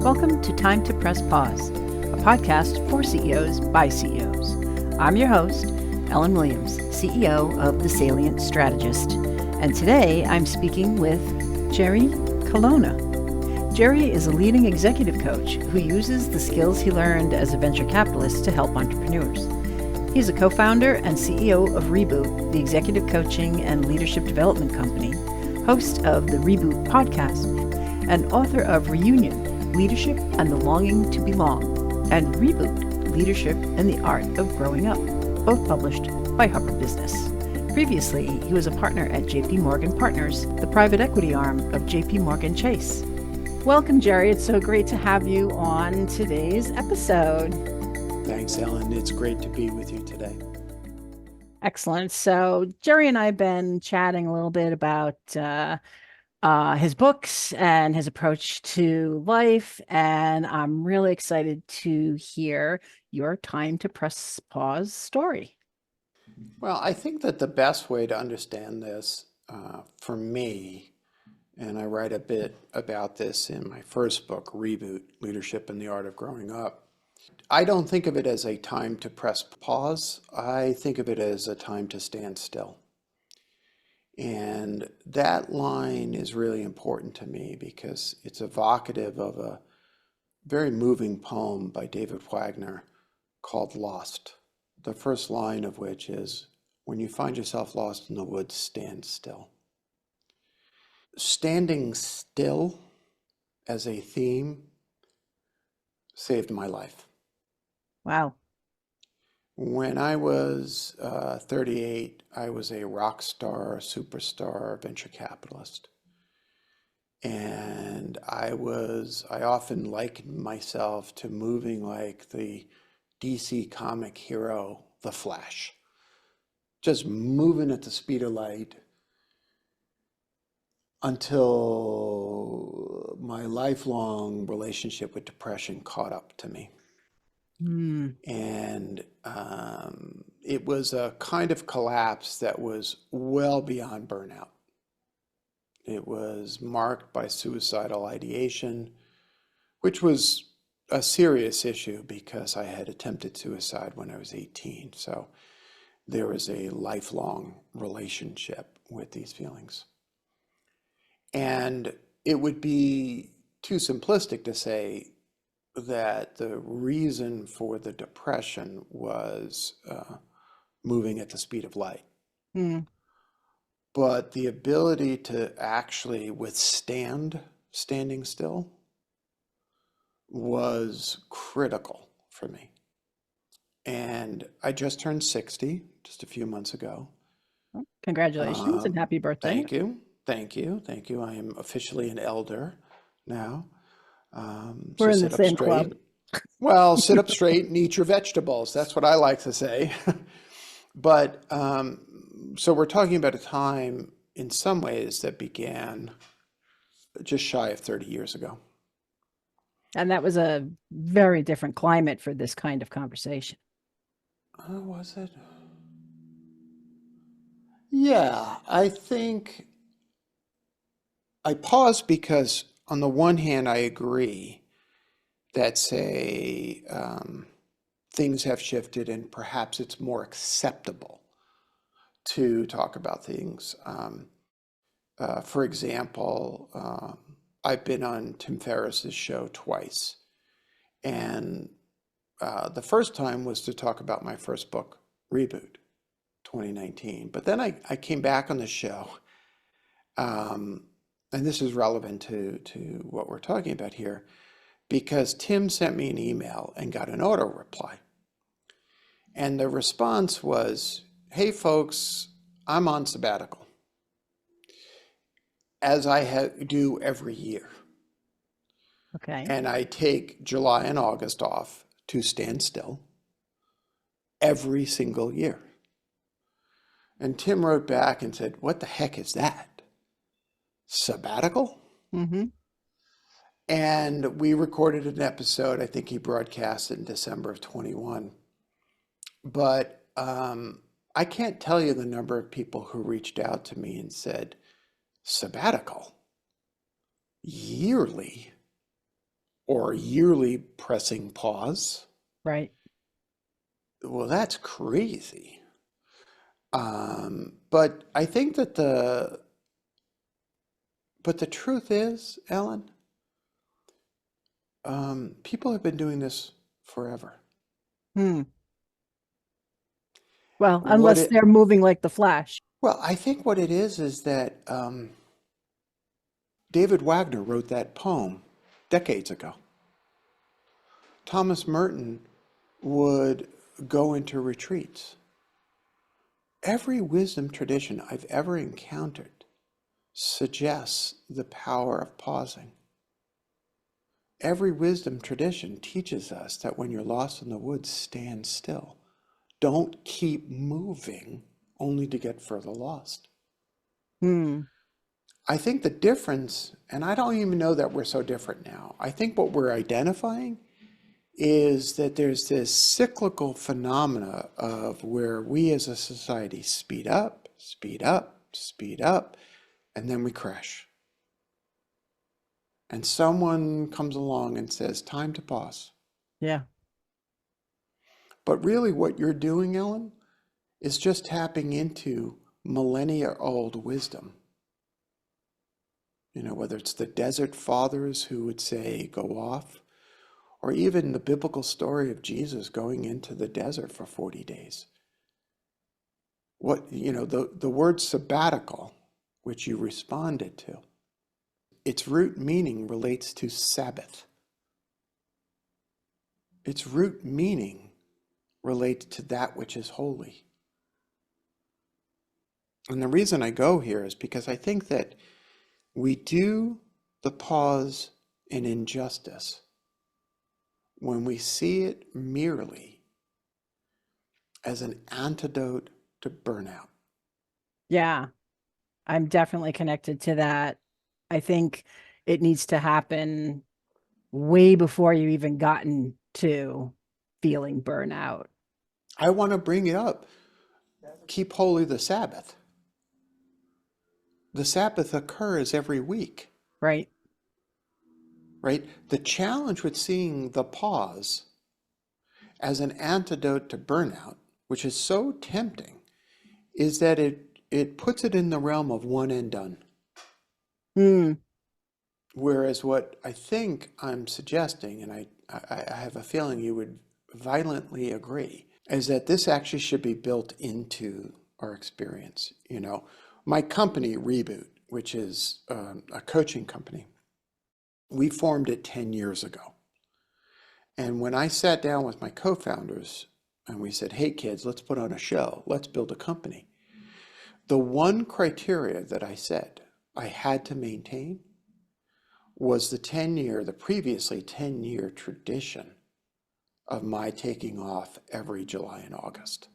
Welcome to Time to Press Pause, a podcast for CEOs by CEOs. I'm your host, Ellen Williams, CEO of the Salient Strategist, and today I'm speaking with Jerry Colonna. Jerry is a leading executive coach who uses the skills he learned as a venture capitalist to help entrepreneurs. He's a co-founder and CEO of Reboot, the executive coaching and leadership development company, host of the Reboot podcast, and author of Reunion, Leadership and the Longing to Belong, and Reboot, Leadership and the Art of Growing Up, both published by Harper Business. Previously, he was a partner at JP Morgan Partners, the private equity arm of JP Morgan Chase. Welcome, Jerry. It's so great to have you on today's episode. Thanks, Ellen. It's great to be with you today. Excellent. So Jerry and I have been chatting a little bit about his books and his approach to life, and I'm really excited to hear your Time to Press Pause story. Well, I think that the best way to understand this for me, and I write a bit about this in my first book, Reboot, Leadership and the Art of Growing Up, I don't think of it as a time to press pause. I think of it as a time to stand still. And that line is really important to me because it's evocative of a very moving poem by David Wagner called Lost. The first line of which is, when you find yourself lost in the woods, stand still. Standing still as a theme saved my life. Wow. When I was 38, I was a rock star, superstar, venture capitalist. And I often likened myself to moving like the DC comic hero, The Flash. Just moving at the speed of light until my lifelong relationship with depression caught up to me. And it was a kind of collapse that was well beyond burnout. It was marked by suicidal ideation, which was a serious issue because I had attempted suicide when I was 18. So there was a lifelong relationship with these feelings. And it would be too simplistic to say that the reason for the depression was moving at the speed of light. But the ability to actually withstand standing still was critical for me. And I just turned 60 just a few months ago. Congratulations and happy birthday. Thank you. Thank you. Thank you. I am officially an elder now. We're in the same club. Well, sit up straight and eat your vegetables. That's what I like to say. But so we're talking about a time in some ways that began just shy of 30 years ago. And that was a very different climate for this kind of conversation. Was it? Yeah, I think I paused because on the one hand, I agree that, say, things have shifted and perhaps it's more acceptable to talk about things. For example, I've been on Tim Ferriss's show twice. And the first time was to talk about my first book, Reboot, 2019. But then I came back on the show. And this is relevant to what we're talking about here, because Tim sent me an email and got an auto reply. And the response was, hey folks, I'm on sabbatical, as I do every year. Okay. And I take July and August off to stand still every single year. And Tim wrote back and said, what the heck is that? Sabbatical? And we recorded an episode. I think he broadcast it in December of 21. But I can't tell you the number of people who reached out to me and said, sabbatical? Yearly? or yearly pressing pause. Right. Well, that's crazy. But I think that the truth is, Ellen, people have been doing this forever. Hmm. Well, What unless it, they're moving like the Flash. well, I think what it is that David Wagner wrote that poem decades ago. Thomas Merton would go into retreats. Every wisdom tradition I've ever encountered suggests the power of pausing. Every wisdom tradition teaches us that when you're lost in the woods, stand still. Don't keep moving only to get further lost. Hmm. I think the difference, and I don't even know that we're so different now, I think what we're identifying is that there's this cyclical phenomena of where we as a society speed up, speed up, speed up, and then we crash. And someone comes along and says, time to pause. Yeah. But really, what you're doing, Ellen, is just tapping into millennia old wisdom. Whether it's the desert fathers who would say, go off, or even the biblical story of Jesus going into the desert for 40 days. The word sabbatical, which you responded to, its root meaning relates to Sabbath. Its root meaning relates to that which is holy. And the reason I go here is because I think that we do the pause in injustice when we see it merely as an antidote to burnout. Yeah. I'm definitely connected to that. I think it needs to happen way before you even gotten to feeling burnout. I want to bring it up. Keep holy the Sabbath. The Sabbath occurs every week, Right. right? The challenge with seeing the pause as an antidote to burnout, which is so tempting, is that it puts it in the realm of one and done. Hmm. Whereas what I think I'm suggesting, and I have a feeling you would violently agree, is that this actually should be built into our experience. My company, Reboot, which is a coaching company, we formed it 10 years ago. And when I sat down with my co-founders and we said, hey kids, let's put on a show, let's build a company. The one criteria that I said I had to maintain was the previously 10-year tradition of my taking off every July and August.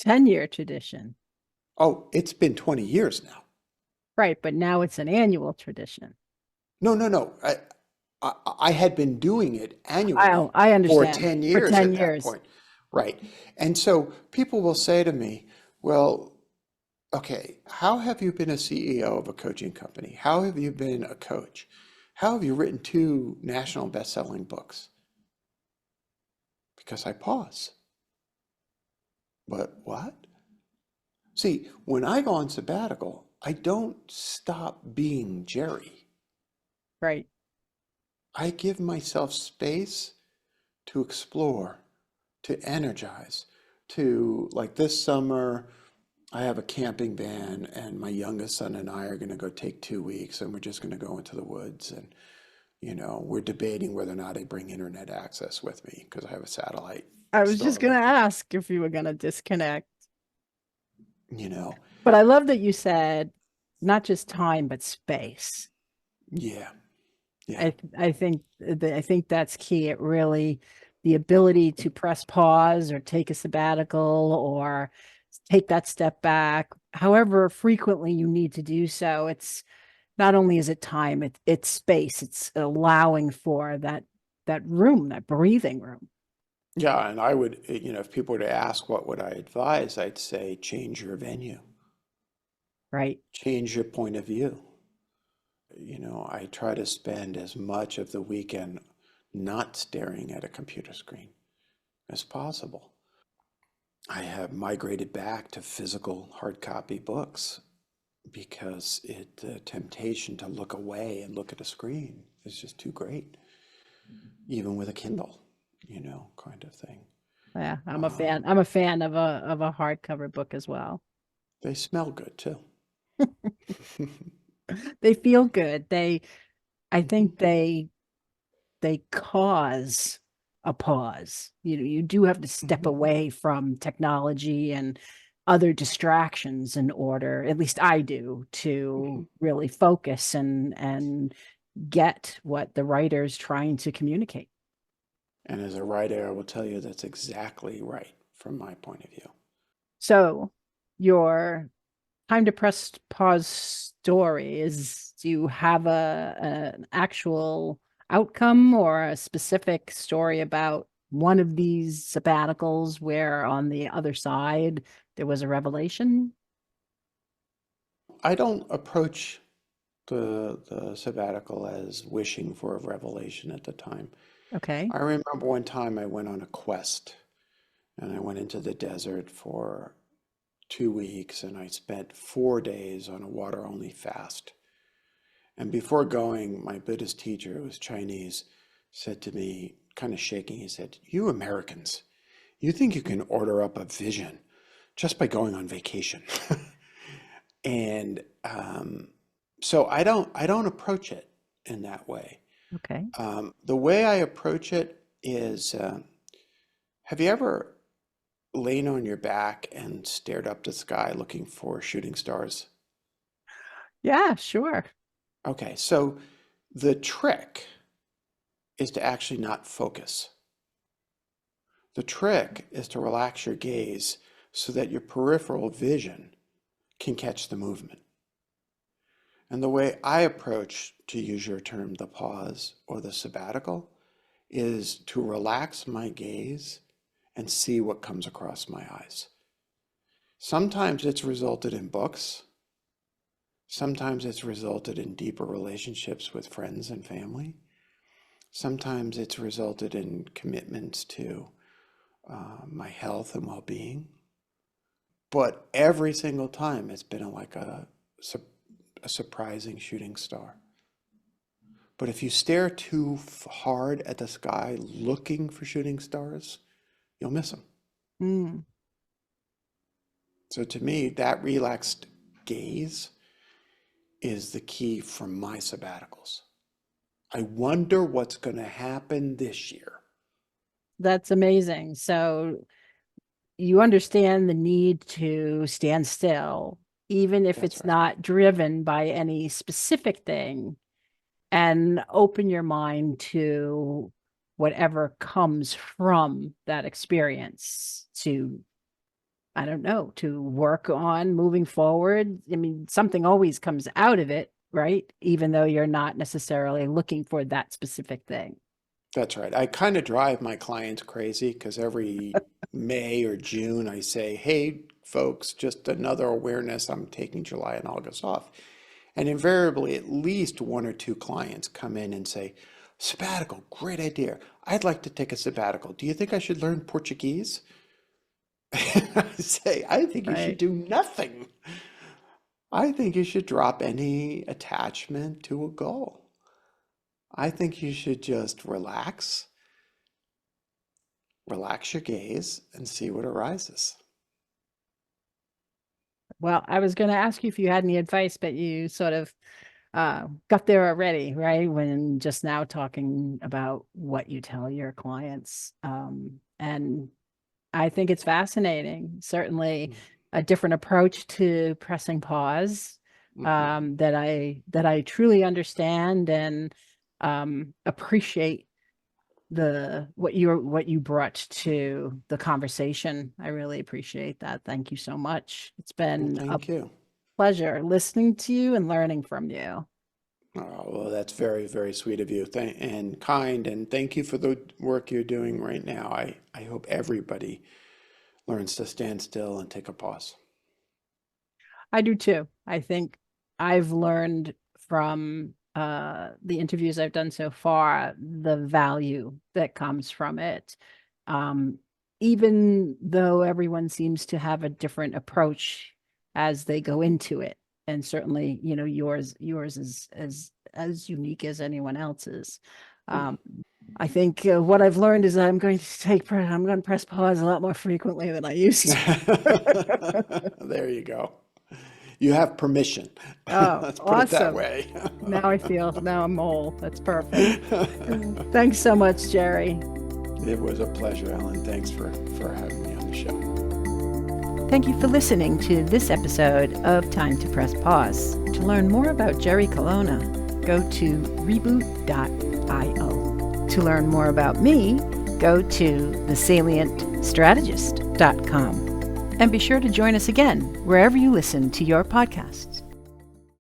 10-year tradition. Oh, it's been 20 years now. Right. But now it's an annual tradition. No, no, no. I had been doing it Oh, annually I for understand. 10 For years 10 at that years. point. Right. And so people will say to me, well, okay, how have you been a CEO of a coaching company? How have you been a coach? How have you written 2 national best-selling books? Because I pause. But what? See, when I go on sabbatical, I don't stop being Jerry. Right. I give myself space to explore, to energize, like this summer, I have a camping van, and my youngest son and I are going to go take 2 weeks, and we're just going to go into the woods. And, we're debating whether or not I bring internet access with me because I have a satellite I was just going to starlink, ask if you were going to disconnect. you know. But I love that you said not just time, but space. Yeah, yeah. I think that's key. It really the ability to press pause or take a sabbatical or take that step back, however frequently you need to do so. It's not only is it time, it's space. It's allowing for that room, that breathing room. Yeah, and I would, if people were to ask what would I advise, I'd say change your venue, Right. change your point of view. I try to spend as much of the weekend not staring at a computer screen as possible. I have migrated back to physical hard copy books because the temptation to look away and look at a screen is just too great, even with a Kindle, kind of thing. Yeah, I'm a fan. Um, I'm a fan of a hardcover book as well. they smell good too. They feel good. I Mhm. think they cause a pause. You do have to step Mhm. away from technology and other distractions in order, at least I do, to Mhm. really focus and get what the writer's trying to communicate. And as a writer, I will tell you that's exactly right from my point of view. So your time to press pause story is, do you have an actual outcome or a specific story about one of these sabbaticals where on the other side there was a revelation? I don't approach the sabbatical as wishing for a revelation at the time. Okay. I remember one time I went on a quest and I went into the desert for 2 weeks and I spent 4 days on a water only fast. And before going, my Buddhist teacher, who was Chinese, said to me, kind of shaking, he said, "You Americans, you think you can order up a vision just by going on vacation." And so I don't approach it in that way. Okay. The way I approach it is, have you ever lain on your back and stared up the sky looking for shooting stars? Yeah, sure. Okay, so the trick is to actually not focus. The trick is to relax your gaze so that your peripheral vision can catch the movement. And the way I approach, to use your term, the pause or the sabbatical, is to relax my gaze and see what comes across my eyes. Sometimes it's resulted in books. Sometimes it's resulted in deeper relationships with friends and family. Sometimes it's resulted in commitments to my health and well being. But every single time it's been like a surprising shooting star. But if you stare too hard at the sky looking for shooting stars, you'll miss them. Mm. So to me, that relaxed gaze is the key for my sabbaticals. I wonder what's going to happen this year. That's amazing. So you understand the need to stand still, even if That's it's right. not driven by any specific thing, and open your mind to whatever comes from that experience to, I don't know, to work on moving forward. I mean, something always comes out of it, right? Even though you're not necessarily looking for that specific thing. That's right. I kind of drive my clients crazy because every May or June I say, hey, folks, just another awareness. I'm taking July and August off. And invariably, at least one or two clients come in and say, sabbatical, great idea. I'd like to take a sabbatical. Do you think I should learn Portuguese? I say, I think you should Right. do nothing. I think you should drop any attachment to a goal. I think you should just relax your gaze, and see what arises. Well, I was going to ask you if you had any advice, but you sort of got there already, right? When just now talking about what you tell your clients. And I think it's fascinating. Certainly a different approach to pressing pause, Mhm. that I truly understand and appreciate the what you brought to the conversation. I really appreciate that. Thank you so much. It's Well, been a thank you. pleasure listening to you and learning from you. Oh, well, that's very, very sweet of you and kind. And thank you for the work you're doing right now. I hope everybody learns to stand still and take a pause. I do too. I think I've learned from the interviews I've done so far, the value that comes from it. Even though everyone seems to have a different approach as they go into it. And certainly, yours is as unique as anyone else's. I think what I've learned is I'm going to press pause a lot more frequently than I used to. There you go. You have permission. Oh, Let's put it that awesome. way. Now I'm whole. That's perfect. Thanks so much, Jerry. It was a pleasure, Ellen. Thanks for having me on the show. Thank you for listening to this episode of Time to Press Pause. To learn more about Jerry Colonna, go to reboot.io. To learn more about me, go to thesalientstrategist.com. And be sure to join us again wherever you listen to your podcasts.